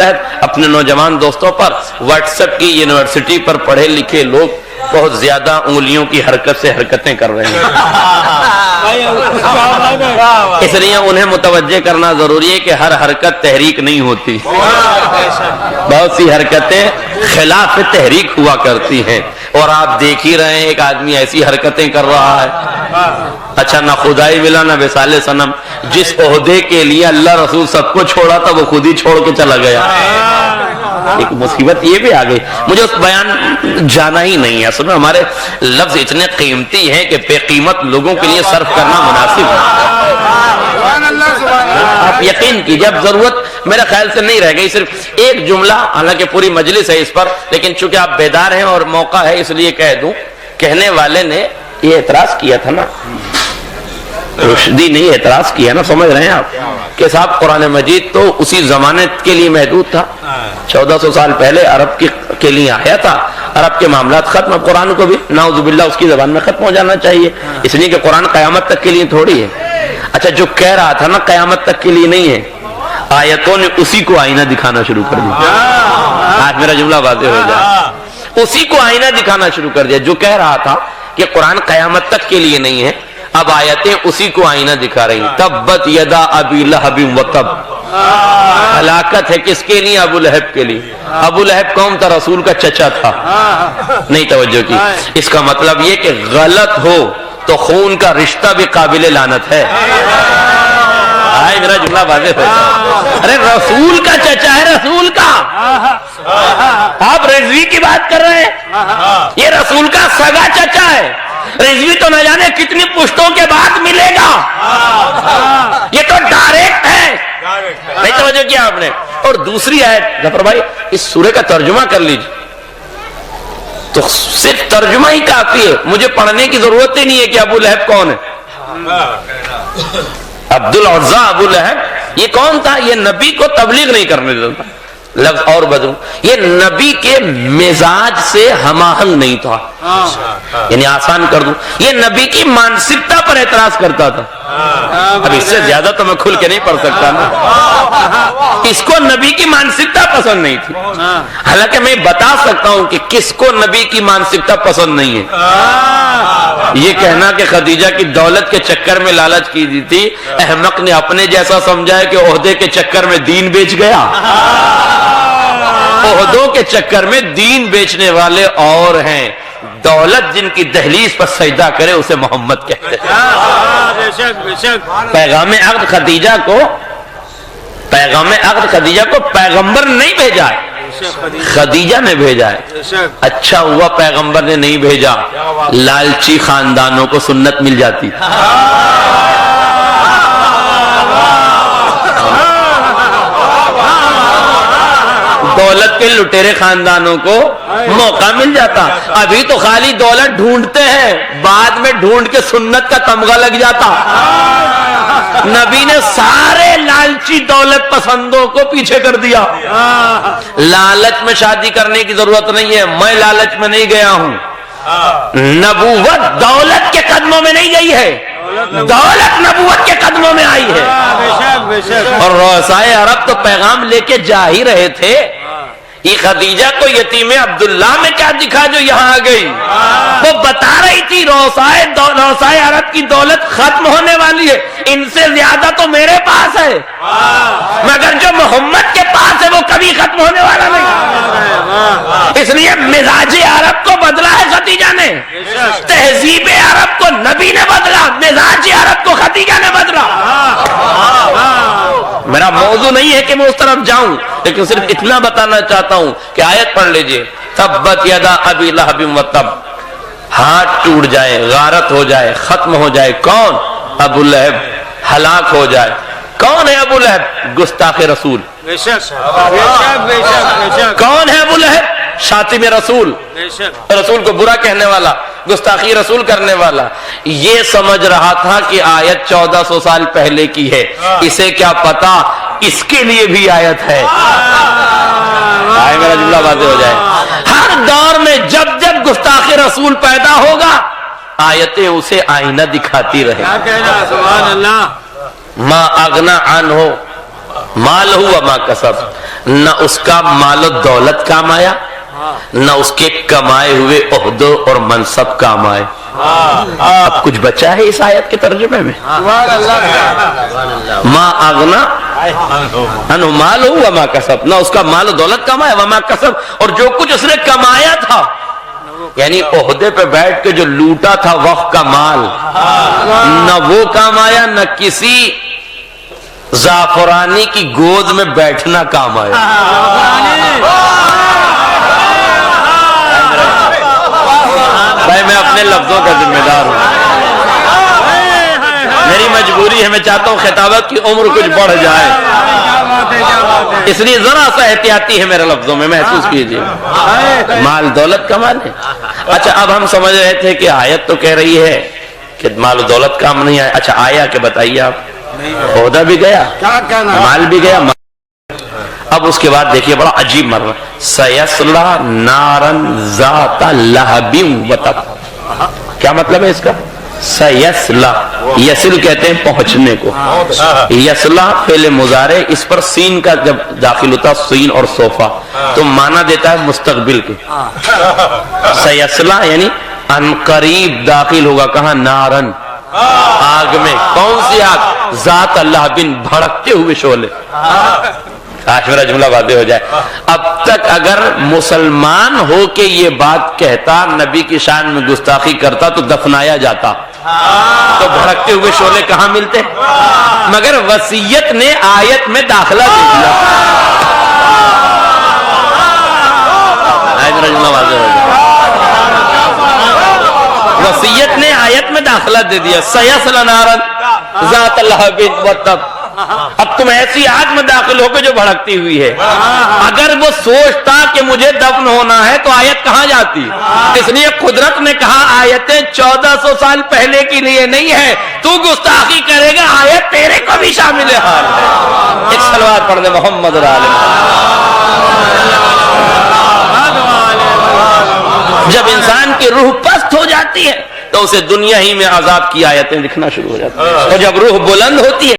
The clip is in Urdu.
اپنے نوجوان دوستوں پر واٹس ایپ کی یونیورسٹی پر پڑھے لکھے لوگ بہت زیادہ انگلیوں کی حرکت سے حرکتیں کر رہے ہیں، اس لیے انہیں متوجہ کرنا ضروری ہے کہ ہر حرکت تحریک نہیں ہوتی، بہت سی حرکتیں خلاف تحریک ہوا کرتی ہیں، اور آپ دیکھ ہی رہے ہیں ایک آدمی ایسی حرکتیں کر رہا ہے، اچھا نہ خدائی ملا نہ وصال صنم، جس عہدے کے لیے اللہ رسول سب کو چھوڑا تھا وہ خود ہی چھوڑ کے چلا گیا۔ ایک مصیبت یہ بھی آ گئی، مجھے اس بیان جانا ہی نہیں ہے، اصل میں ہمارے لفظ اتنے قیمتی ہیں کہ بے قیمت لوگوں کے لیے صرف کرنا مناسب ہے۔ آپ یقین کیجئے اب ضرورت میرے خیال سے نہیں رہ گئی، صرف ایک جملہ، حالانکہ پوری مجلس ہے اس پر، لیکن چونکہ آپ بیدار ہیں اور موقع ہے اس لیے کہہ دوں، کہنے والے نے یہ اعتراض کیا تھا نا، رشدی نے اعتراض کیا نا، سمجھ رہے ہیں آپ کہ صاحب قرآن مجید تو اسی زمانے کے لیے محدود تھا، 1400 سال پہلے عرب کے لیے آیا تھا، عرب کے معاملات ختم، اب قرآن کو بھی نعوذ باللہ اس کی زبان میں ختم ہو جانا چاہیے، اس لیے کہ قرآن قیامت تک کے لیے تھوڑی ہے۔ اچھا جو کہہ رہا تھا نا قیامت تک کے لیے نہیں ہے، آیتوں نے اسی کو آئینہ دکھانا شروع کر دیا، آج میرا جملہ واضح ہو جائے، اسی کو آئینہ دکھانا شروع کر دیا، جو کہہ رہا تھا کہ قرآن قیامت تک کے لیے نہیں ہے، اب آیتیں اسی کو آئینہ دکھا رہی ہیں۔ تبت یدا ابی لہب وتب، ہلاکت ہے کس کے لیے؟ ابو لہب کے لیے۔ ابو لہب کون تھا؟ رسول کا چچا تھا، نہیں توجہ کی، اس کا مطلب یہ کہ غلط ہو تو خون کا رشتہ بھی قابل لعنت ہے۔ آئے میرا جملہ واضح ہوتا ہے، ارے رسول کا چچا ہے، رسول کا، آپ رضوی کی بات کر رہے ہیں، یہ رسول کا سگا چچا ہے، رضوی تو نہ جانے کتنی پشتوں کے بعد ملے گا، یہ تو ڈائریکٹ ہے، نہیں توجہ کیا آپ نے۔ اور دوسری آیت ظفر بھائی اس سورے کا ترجمہ کر لیجیے، تو صرف ترجمہ ہی کافی ہے، مجھے پڑھنے کی ضرورت ہی نہیں ہے کہ ابو لہب کون ہے۔ عبد العزا ابو لہب یہ کون تھا؟ یہ نبی کو تبلیغ نہیں کرنے دیتا، لفظ اور بدلوں، یہ نبی کے مزاج سے ہم آہنگ نہیں تھا، یعنی آسان کر دوں، یہ نبی کی مانسکتا پر اعتراض کرتا تھا۔ اب اس سے زیادہ تو میں کھل کے نہیں پڑھ سکتا نا، اس کو نبی کی مانسکتا پسند نہیں تھی، حالانکہ میں بتا سکتا ہوں کہ کس کو نبی کی مانسکتا پسند نہیں ہے۔ یہ کہنا کہ خدیجہ کی دولت کے چکر میں لالچ کی دی تھی، احمق نے اپنے جیسا سمجھا ہے کہ عہدے کے چکر میں دین بیچ گیا، عہدوں کے چکر میں دین بیچنے والے اور ہیں، دولت جن کی دہلیز پر سجدہ کرے اسے محمد کہتے ہیں۔ پیغام عقد خدیجہ کو پیغمبر نہیں بھیجا ہے، خدیجہ نے بھیجا ہے۔ اچھا ہوا پیغمبر نے نہیں بھیجا، لالچی خاندانوں کو سنت مل جاتی، دولت کے لٹیرے خاندانوں کو موقع مل جاتا۔ ابھی تو خالی دولت ڈھونڈتے ہیں، بعد میں ڈھونڈ کے سنت کا تمغہ لگ جاتا۔ نبی نے سارے لالچی دولت پسندوں کو پیچھے کر دیا۔ لالچ میں شادی کرنے کی ضرورت نہیں ہے، میں لالچ میں نہیں گیا ہوں، نبوت دولت کے قدموں میں نہیں گئی ہے، دولت نبوت کے قدموں میں آئی ہے۔ اور رؤسائے عرب تو پیغام لے کے جا ہی رہے تھے، یہ خدیجہ کو یتیم عبداللہ میں کیا دکھا جو یہاں آ گئی؟ وہ بتا رہی تھی رؤسائے عرب کی دولت ختم ہونے والی ہے، ان سے زیادہ تو میرے پاس ہے، مگر جو محمد کے پاس ہے وہ کبھی ختم ہونے والا نہیں۔ اس لیے مزاج عرب کو بدلا ہے خدیجہ نے، تہذیب عرب کو نبی نے بدلا، مزاج عرب کو خدیجہ نے بدلا۔ میرا موضوع نہیں ہے کہ میں اس طرف جاؤں، لیکن صرف اتنا بتانا چاہتا ہوں کہ آیت پڑھ لیجئے، تبت یدا ابی لہب وتب، ہاتھ ٹوٹ جائے، غارت ہو جائے، ختم ہو جائے، کون؟ ابو لہب، ہلاک ہو جائے۔ کون ہے ابو لہب؟ گستاخ رسول۔ کون ہے ابو لہب؟ شاتم رسول، رسول کو برا کہنے والا، گستاخی رسول کرنے والا۔ یہ سمجھ رہا تھا کہ آیت 1400 سال پہلے کی ہے، اسے کیا پتا اس کے لیے بھی آیت ہے۔ آئے میرا جملہ واضح ہو جائے، ہر دور میں جب جب گستاخ رسول پیدا ہوگا آیتیں اسے آئینہ دکھاتی رہے۔ ما اغنا عنہ مال ہوا ما کسب، نہ اس کا مال و دولت کام آیا، نہ اس کے کمائے ہوئے عہدوں اور منصب کام آئے۔ اب کچھ بچا ہے اس آیت کے ترجمے میں؟ ما اغنا انو مال ہوا ما کسب، نہ اس کا مال و دولت کام آیا، وما کسب، اور جو کچھ اس نے کمایا تھا، یعنی عہدے پہ بیٹھ کے جو لوٹا تھا وقت کا مال، نہ وہ کام آیا، نہ کسی زعفرانی کی گود میں بیٹھنا کام آیا۔ بھائی میں اپنے لفظوں کا ذمہ دار ہوں، میری مجبوری ہے، میں چاہتا ہوں خطابت کی عمر کچھ بڑھ جائے، اس لیے ذرا سا احتیاطی ہے میرے لفظوں میں، محسوس کیجئے۔ مال دولت کا مال ہے۔ اچھا اب ہم سمجھ رہے تھے کہ آیت تو کہہ رہی ہے کہ مال و دولت کام نہیں آیا، اچھا آیا کہ بتائیے آپ، عہدہ بھی گیا، مال بھی گیا۔ اب اس کے بعد دیکھیے بڑا عجیب مرنا، سیصلی نارن ذات لہب وتب، کیا مطلب ہے اس کا؟ سیصلی، یصل کہتے ہیں پہنچنے کو، یصلی فعل مضارع، اس پر سین کا جب داخل ہوتا سین اور صوفہ تو معنی دیتا ہے مستقبل کے۔ سیصلی یعنی ان قریب داخل ہوگا، کہاں؟ نارن، آگ میں۔ کون سی آگ؟ ذات اللہ بن، بھڑکتے ہوئے شعلے۔ آج میرا جملہ واضح ہو جائے۔ اب تک اگر مسلمان ہو کے یہ بات کہتا، نبی کی شان میں گستاخی کرتا تو دفنایا جاتا، تو بھڑکتے ہوئے شعلے کہاں ملتے؟ مگر وصیت نے آیت میں داخلہ دے دیا۔ آج میرا جملہ واضح ہو جائے۔ وصیت نے آیت میں داخلہ دے دیا، سیصلی نارن ذات لہب وتب۔ اب تم ایسی آگ میں داخل ہو کے جو بھڑکتی ہوئی ہے۔ اگر وہ سوچتا کہ مجھے دفن ہونا ہے تو آیت کہاں جاتی؟ اس لیے قدرت نے کہا آیتیں 1400 سال پہلے کے لیے نہیں ہے، تو گستاخی کرے گا آیت تیرے کو بھی شامل حال ہے۔ ایک صلوات پڑھ دے محمد علیہ۔ جب انسان کی روح پست ہو جاتی ہے تو اسے دنیا ہی میں عذاب کی آیتیں دکھنا شروع ہو جاتی ہیں، اور جب روح بلند ہوتی ہے